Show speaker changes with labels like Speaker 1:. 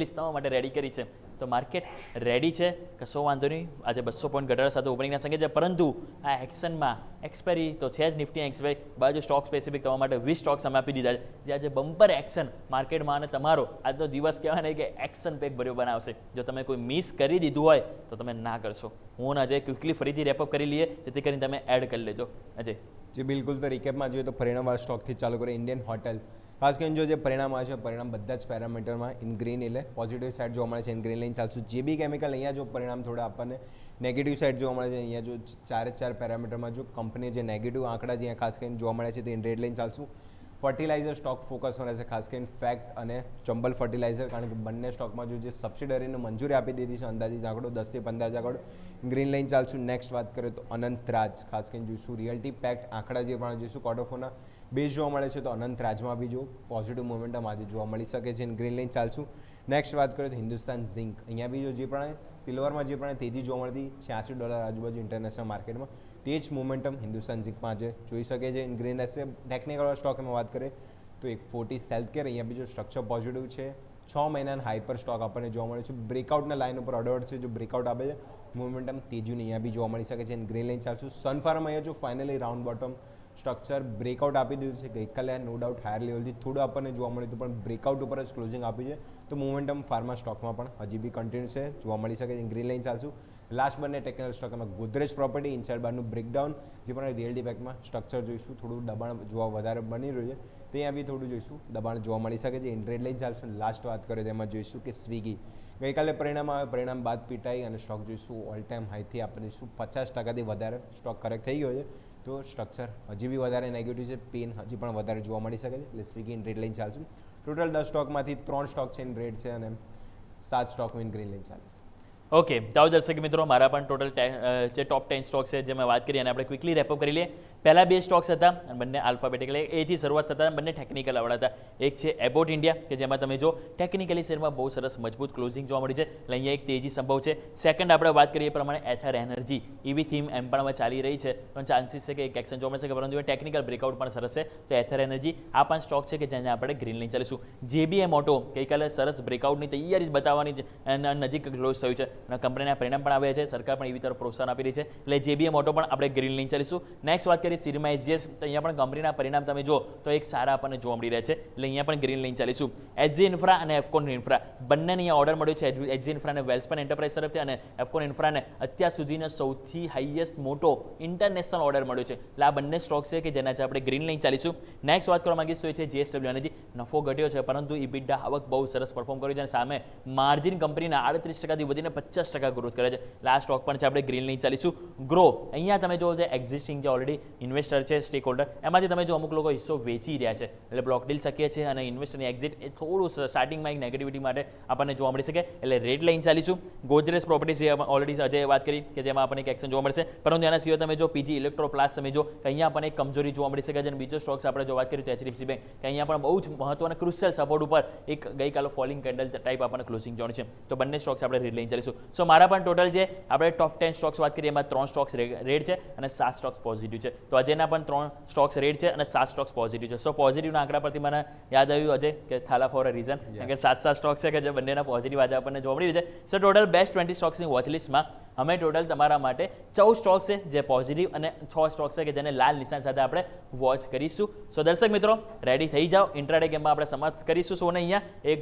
Speaker 1: List તમારા માટે ready કરી છે. તો માર્કેટ રેડી છે, કશો વાંધો નહીં. આજે 200 પોઈન્ટ ઘટાડા સાથે ઓપનિંગના સંગે છે, પરંતુ આ એક્શનમાં એક્સપાયરી તો છે જ. નિફ્ટી એક્સપાયરી બાજુ સ્ટોક સ્પેસિફિક તમારા માટે 20 સ્ટોક્સ અમે આપી દીધા છે, જે આજે બમ્પર એક્શન માર્કેટમાં અને તમારો આજનો દિવસ કહેવાય ને કે એક્શન પેક ભર્યો બનાવશે. જો તમે કોઈ મિસ કરી દીધું હોય તો તમે ના કરશો. હું અજય ક્વિકલી ફરીથી રેપઅપ કરી લઈએ, જેથી કરીને તમે એડ કરી લેજો. અજય
Speaker 2: જે બિલકુલ, તો રિકેપમાં જોઈએ તો પરિણામવાળા સ્ટોકથી ચાલુ કરીએ. ઇન્ડિયન હોટલ, ખાસ કરીને જો જે પરિણામ આવે છે, પરિણામ બધા જ પેરામીટરમાં ઇન ગ્રીન એટલે પોઝિટિવ સાઇડ જોવા મળે છે. ઇન ગ્રીન લઈને ચાલશું. જેબી કેમિકલ, અહીંયા જો પરિણામ થોડા આપણને નેગેટિવ સાઇડ જોવા મળે છે. અહીંયા જો 4 પેરામીટરમાં જો કંપની જે નેગેટિવ આંકડા જ્યાં ખાસ કરીને જોવા મળે છે, તો ઇન રેડ લઈને ચાલશું. ફર્ટિલાઇઝર સ્ટોક ફોકસમાં રહેશે, ખાસ કરીને ફેક્ટ અને ચંબલ ફર્ટિલાઇઝર, કારણ કે બંને સ્ટોકમાં જો જે સબસિડરીને મંજૂરી આપી દીધી છે, અંદાજિત આંકડો 10 થી 15 આંકડો ગ્રીન લાઇન ચાલશું. નેક્સ્ટ વાત કરીએ તો અનંતરાજ, ખાસ કરીને જોઈશું રિયલ્ટી પેક્ટ આંકડા જે પણ જોઈશું ક્વાર્ટર ફોરના બેઝ જોવા મળે છે, તો અનંતરાજમાં બી જો પોઝિટિવ મોમેન્ટમ આજે જોવા મળી શકે છે. Green line ચાલશું. નેક્સ્ટ વાત કરીએ તો હિન્દુસ્તાન ઝિંક, અહીંયા બી જો જે પણ સિલ્વરમાં જે પણ તેજી જોવા મળતી $86 આજુબાજુ ઇન્ટરનેશનલ માર્કેટમાં, તે જ મોમેન્ટમ હિન્દુસ્તાન ઝિંકમાં આજે જોઈ શકે છે. ગ્રીન રહેશે. ટેકનિકલ સ્ટોકમાં વાત કરીએ તો એક ફોર્ટિસ હેલ્થકેર, અહીંયા બી જો સ્ટ્રક્ચર પોઝિટિવ છે. 6 મહિનાના હાઈ પર સ્ટોક આપણને જોવા મળે છે. બ્રેકઆઉટના લાઇન ઉપર ઓર્ડર છે, જો બ્રેકઆઉટ આપે છે, મોમેન્ટમ તેજીને અહીંયા બી જોવા મળી શકે છે. Green line ચાલશું. સનફાર્મ અહીંયા જો finally round bottom structure breakout આપી દીધું છે. ગઈકાલે નો ડાઉટ હાયર લેવલથી થોડું આપણને જોવા મળ્યું હતું, પણ બ્રેકઆઉટ ઉપર જ ક્લોઝિંગ આપ્યું છે, તો મોમેન્ટમ ફાર્મા સ્ટોકમાં પણ હજી બી કન્ટિન્યુ છે, જોવા મળી શકે છે. ગ્રીન લાઇન ચાલશું. લાસ્ટ બંને ટેકનિકલ સ્ટોકમાં ગોદરેજ પ્રોપર્ટી, ઇનસાઇડ બારનું બ્રેકડાઉન, જે પણ રિયલ ડિપેક્ટમાં સ્ટ્રક્ચર જોઈશું, થોડું દબાણ જોવા વધારે બની રહ્યું છે, ત્યાં બી થોડું જોઈશું દબાણ જોવા મળી શકે છે. ઇન્ટ્રેડ લઈને ચાલશું. લાસ્ટ વાત કરીએ તેમાં જોઈશું કે સ્વિગી, ગઈકાલે પરિણામ આવે, પરિણામ બાદ પીટાઈ અને સ્ટોક જોઈશું ઓલ ટાઈમ હાઈથી આપણે જોઈશું 50%થી વધારે સ્ટોક કરેક્ટ થઈ ગયો છે, તો સ્ટ્રક્ચર હજી બી વધારે નેગેટિવ છે, પેન હજી પણ વધારે જોવા મળી શકે છે. એટલે સ્વિગી ઇન રેડ લઈને ચાલશું. ટોટલ 10 સ્ટોકમાંથી 3 સ્ટોક છે ઇન રેડ છે અને 7 સ્ટોક ઇન ગ્રીન લઈને ચાલીશ.
Speaker 1: ઓકે, તો દર્શક મિત્રો, મારા પણ ટોટલ જે ટોપ 10 સ્ટોક છે જે મેં વાત કરી અને આપણે ક્વિકલી રેપઅપ કરી લઈએ. પહેલા 2 સ્ટોક્સ હતા અને બંને આલ્ફાબેટિકલ એથી શરૂઆત થતા, બંને ટેકનિકલ આવડા હતા. એક છે એબોટ ઇન્ડિયા, કે જેમાં તમે જો ટેકનિકલી શેરમાં બહુ સરસ મજબૂત ક્લોઝિંગ જોવા મળી છે, એટલે અહીંયા એક તેજી સંભવ છે. સેકન્ડ આપણે વાત કરીએ એ પ્રમાણે એથર એનર્જી, એવી થીમ એમ પણ ચાલી રહી છે, પણ ચાન્સીસ છે કે એક એક્શન જોવા મળશે, પરંતુ એ ટેકનિકલ બ્રેકઆઉટ પણ સરસ છે. તો એથર એનર્જી આ 5 સ્ટોક છે કે જેને આપણે ગ્રીન લઈને ચાલીશું. જેબીએમ ઓટો ગઈકાલે સરસ બ્રેકઆઉટની તૈયારી બતાવવાની નજીક ક્લોઝ થયું છે અને કંપનીના પરિણામ પણ આવ્યા છે. સરકાર પણ એવી તરફ પ્રોત્સાહન આપી રહી છે, એટલે જેબીએમ ઓટો પણ આપણે ગ્રીન લઈને ચાલીશું. નેક્સ્ટ વાત કરીએ સિરમા એસજીએસ, તો અહીંયા પણ કંપનીના પરિણામ તમે જો તો એક સારા આપણને જોવા મળી રહ્યા છે, એટલે અહીંયા પણ ગ્રીન લઈને ચાલીશું. એચજી ઇન્ફ્રા અને એફકોન ઇન્ફ્રા બંનેને અહીંયા ઓર્ડર મળ્યો છે. એચજી ઇન્ફ્રાને વેલ્સપન એન્ટરપ્રાઇઝ તરફથી અને એફકોન ઇન્ફ્રાને અત્યાર સુધીનો સૌથી હાઈએસ્ટ મોટો ઇન્ટરનેશનલ ઓર્ડર મળ્યો છે, એટલે આ બંને સ્ટોક છે કે જેના આપણે ગ્રીન લઈને ચાલીશું. નેક્સ્ટ વાત કરવા માંગીશું એ છે જેએસડબલ્યુ એનર્જી. નફો ઘટ્યો છે, પરંતુ ઇબિડા આવક બહુ સરસ પરફોર્મ કર્યું છે અને સામે માર્જિન કંપનીના 38%થી વધીને 50% ગ્રોથ કરે છે, એટલે આ સ્ટોક પણ છે આપણે ગ્રીન લઈને ચાલીશું. ગ્રો, અહીંયા તમે જો જે એક્ઝિસ્ટિંગ જે ઓલરેડી ઇન્વેસ્ટર છે, સ્ટેક હોલ્ડર, એમાંથી તમે જો અમુક લોકો હિસ્સો વેચી રહ્યા છે, એટલે બ્લોક ડીલ શક્ય છે અને ઇન્વેસ્ટરની એક્ઝિટ એ થોડું સ્ટાર્ટિંગમાં એક નેગેટિવિટી માટે આપણને જોવા મળી શકે, એટલે રેડ લઈને ચાલીશું. ગોદરેજ પ્રોપર્ટીઝ ઓલરેડી અજયે વાત કરી કે જેમાં આપણને એક એક્શન જોવા મળશે, પરંતુ એના સિવાય તમે જો પીજી ઇલેક્ટ્રોપ્લાસ્ટ તમે જો કે અહીંયા પણ એક કમજોરી જોવા મળી શકે છે. અને બીજો સ્ટોક્સ આપણે જો વાત કરીએ તો એચડીએફસી બેંક, કે અહીંયા પણ બહુ જ મહત્વના ક્રુશિયલ સપોર્ટ ઉપર એક ગઈકાલે ફોલિંગ કેન્ડલ ટાઈપ આપણને ક્લોઝિંગ જોવા છે, તો બંને સ્ટોક્સ આપણે રેડ લઈને ચાલીશું. સો મારા પણ ટોટલ જે આપણે ટોપ 10 સ્ટોક્સ વાત કરીએ એમાં 3 સ્ટોક્સ રેડ છે અને 7 સ્ટોક્સ પોઝિટિવ છે. તો અજયના પણ 3 સ્ટોક્સ રેડ છે અને 7 સ્ટોક્સ પોઝિટિવ છે. સો પોઝિટિવના આંકડા પરથી મને યાદ આવ્યું અજય કે થાલા ફોર અ રીઝન, કારણ કે 7 સ્ટોક છે કે જે બંનેના પોઝિટિવ આજે આપણને જોવા મળી રહી છે. સો ટોટલ બેસ્ટ 20 સ્ટોક્સની વોચ લિસ્ટમાં અમે ટોટલ તમારા માટે 14 સ્ટોક્સ છે જે પોઝિટિવ અને 6 સ્ટોક્સ છે કે જેને લાલ નિશાન સાથે આપણે વોચ કરીશું. સો દર્શક મિત્રો, રેડી થઈ જાઓ, ઇન્ટ્રાડે ગેમમાં આપણે સમાપ્ત કરીશું. સો ને અહીંયા એક